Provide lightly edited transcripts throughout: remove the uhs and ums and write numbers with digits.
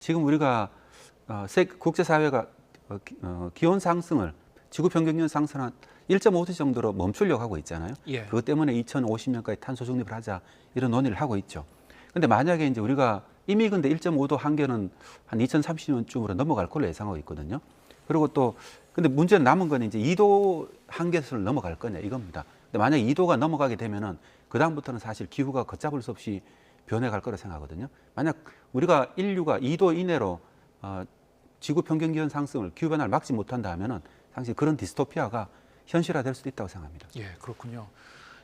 지금 우리가 국제사회가 기온 상승을 지구 평균 기온 상승 한 1.5도 정도로 멈추려고 하고 있잖아요. 예. 그것 때문에 2050년까지 탄소 중립을 하자 이런 논의를 하고 있죠. 근데 만약에 이제 우리가 이미 근데 1.5도 한계는 한 2030년쯤으로 넘어갈 걸로 예상하고 있거든요. 그리고 또 근데 문제는 남은 건 이제 2도 한계선을 넘어갈 거냐 이겁니다. 근데 만약 2도가 넘어가게 되면은 그 다음부터는 사실 기후가 걷잡을 수 없이 변해갈 거라 생각하거든요. 만약 우리가 인류가 2도 이내로 지구 평균 기온 상승을 기후 변화를 막지 못한다 하면은 사실 그런 디스토피아가 현실화될 수도 있다고 생각합니다. 예, 그렇군요.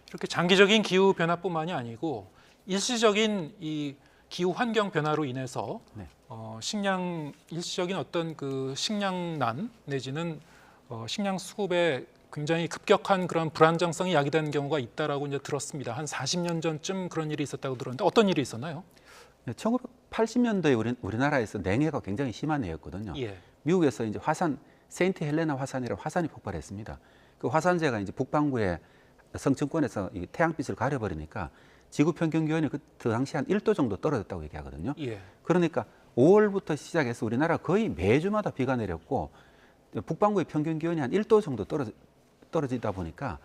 이렇게 장기적인 기후 변화뿐만이 아니고 일시적인 이 기후 환경 변화로 인해서 네. 일시적인 어떤 그 식량난 내지는 식량 수급에 굉장히 급격한 그런 불안정성이 야기되는 경우가 있다라고 이제 들었습니다. 한 40년 전쯤 그런 일이 있었다고 들었는데 어떤 일이 있었나요? 1980년도에 우리나라에서 냉해가 굉장히 심한 해였거든요. 예. 미국에서 이제 세인트 헬레나 화산이라는 화산이 폭발했습니다. 그 화산재가 이제 북반구의 성층권에서 이 태양빛을 가려버리니까 지구 평균 기온이 그 당시 한 1도 정도 떨어졌다고 얘기하거든요. 예. 그러니까 5월부터 시작해서 우리나라 거의 매주마다 비가 내렸고 북반구의 평균 기온이 한 1도 정도 떨어지다 보니까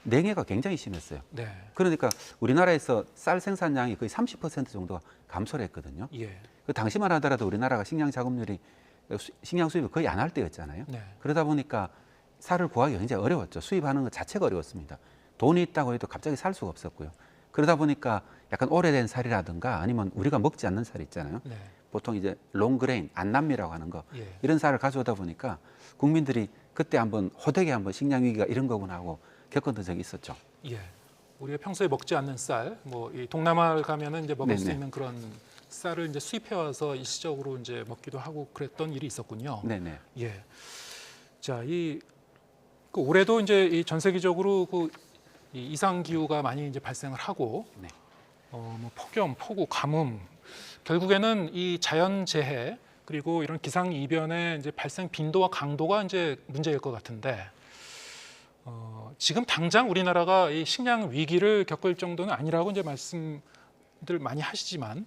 냉해가 굉장히 심했어요. 네. 그러니까 우리나라에서 쌀 생산량이 거의 30% 정도가 감소를 했거든요. 예. 그 당시만 하더라도 우리나라가 식량 자급률이 식량 수입을 거의 안 할 때였잖아요. 네. 그러다 보니까 쌀을 구하기 굉장히 어려웠죠. 수입하는 것 자체가 어려웠습니다. 돈이 있다고 해도 갑자기 살 수가 없었고요. 그러다 보니까 약간 오래된 쌀이라든가 아니면 우리가 먹지 않는 쌀 있잖아요. 네. 보통 이제 롱그레인, 안남미라고 하는 거 예. 이런 쌀을 가져오다 보니까 국민들이 그때 한번 호되게 한번 식량 위기가 이런 거구나 하고 겪었던 적이 있었죠. 예. 우리가 평소에 먹지 않는 쌀, 뭐 이 동남아를 가면은 이제 먹을 수 네네. 있는 그런 쌀을 이제 수입해 와서 일시적으로 이제 먹기도 하고 그랬던 일이 있었군요. 네네. 예. 자, 그 올해도 이제 이 전 세계적으로 이 이상 기후가 많이 이제 발생을 하고, 네. 뭐 폭염, 폭우, 가뭄, 결국에는 이 자연 재해 그리고 이런 기상 이변의 이제 발생 빈도와 강도가 이제 문제일 것 같은데. 지금 당장 우리나라가 이 식량 위기를 겪을 정도는 아니라고 이제 말씀들 많이 하시지만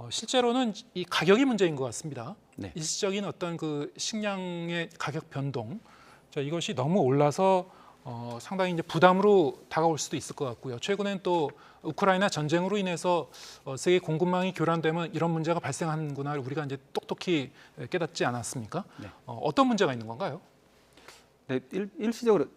실제로는 이 가격이 문제인 것 같습니다. 네. 일시적인 어떤 그 식량의 가격 변동, 자, 이것이 너무 올라서 상당히 이제 부담으로 다가올 수도 있을 것 같고요. 최근엔 또 우크라이나 전쟁으로 인해서 세계 공급망이 교란되면 이런 문제가 발생하는구나 우리가 이제 똑똑히 깨닫지 않았습니까? 네. 어떤 문제가 있는 건가요? 네, 일시적으로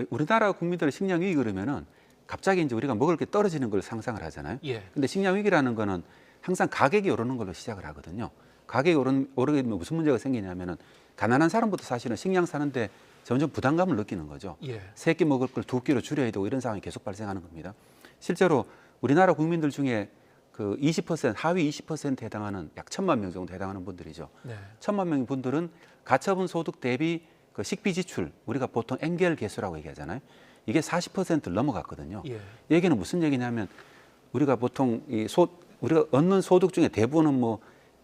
우리나라 국민들의 식량 위기 그러면은 갑자기 이제 우리가 먹을 게 떨어지는 걸 상상을 하잖아요. 예. 근데 식량 위기라는 거는 항상 가격이 오르는 걸로 시작을 하거든요. 가격이 오르게 되면 무슨 문제가 생기냐면은 가난한 사람부터 사실은 식량 사는데 점점 부담감을 느끼는 거죠. 예. 3끼 먹을 걸 2끼로 줄여야 되고 이런 상황이 계속 발생하는 겁니다. 실제로 우리나라 국민들 중에 그 20% 하위 20%에 해당하는 약 1,000만 명 정도 해당하는 분들이죠. 네. 1,000만 명 분들은 가처분 소득 대비 그 식비 지출 우리가 보통 엔겔 계수라고 얘기하잖아요. 이게 40%를 넘어갔거든요. 예. 얘기는 무슨 얘기냐면 우리가 보통 우리가 얻는 소득 중에 대부분은 뭐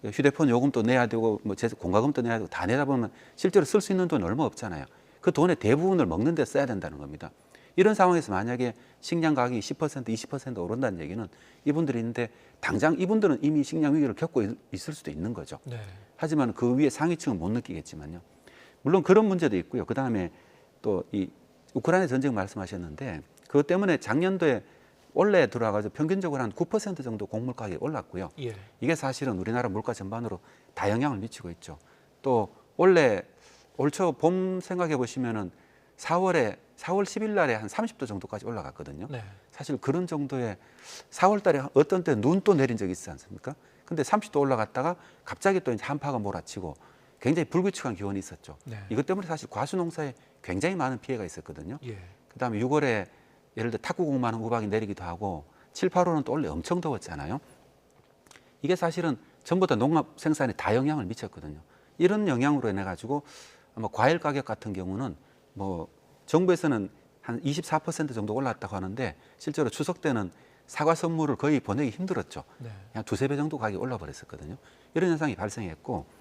휴대폰 요금도 내야 되고 뭐 공과금도 내야 되고 다 내다 보면 실제로 쓸 수 있는 돈이 얼마 없잖아요. 그 돈의 대부분을 먹는 데 써야 된다는 겁니다. 이런 상황에서 만약에 식량 가격이 10%, 20% 오른다는 얘기는 이분들이 있는데 당장 이분들은 이미 식량 위기를 겪고 있을 수도 있는 거죠. 네. 하지만 그 위에 상위층은 못 느끼겠지만요. 물론 그런 문제도 있고요. 그 다음에 또 이 우크라이나 전쟁 말씀하셨는데 그것 때문에 작년도에 원래 들어와가지고 평균적으로 한 9% 정도 곡물 가격이 올랐고요. 예. 이게 사실은 우리나라 물가 전반으로 다 영향을 미치고 있죠. 또 원래 올초 봄 생각해 보시면은 4월 10일 날에 한 30도 정도까지 올라갔거든요. 네. 사실 그런 정도의 4월 달에 어떤 때 눈 또 내린 적이 있지 않습니까? 근데 30도 올라갔다가 갑자기 또 이제 한파가 몰아치고 굉장히 불규칙한 기온이 있었죠. 네. 이것 때문에 사실 과수 농사에 굉장히 많은 피해가 있었거든요. 예. 그다음에 6월에 예를 들어 탁구공만한 우박이 내리기도 하고 7, 8월은 또 원래 엄청 더웠잖아요. 이게 사실은 전부 다 농업 생산에 다 영향을 미쳤거든요. 이런 영향으로 인해 가지고 아마 과일 가격 같은 경우는 뭐 정부에서는 한 24% 정도 올랐다고 하는데 실제로 추석 때는 사과 선물을 거의 보내기 힘들었죠. 네. 한 두세 배 정도 가격이 올라 버렸었거든요. 이런 현상이 발생했고